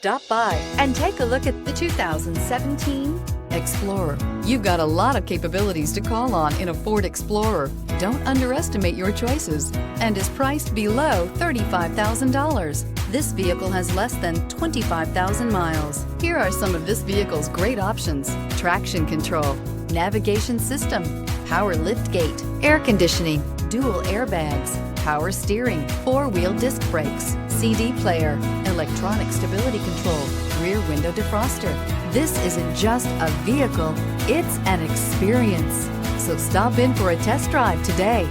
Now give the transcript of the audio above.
Stop by and take a look at the 2017 Explorer. You've got a lot of capabilities to call on in a Ford Explorer. Don't underestimate your choices, and is priced below $35,000. This vehicle has less than 25,000 miles. Here are some of this vehicle's great options: traction control, navigation system, power liftgate, air conditioning, dual airbags, power steering, four-wheel disc brakes, CD player, electronic stability control, rear window defroster. This isn't just a vehicle, it's an experience. So stop in for a test drive today.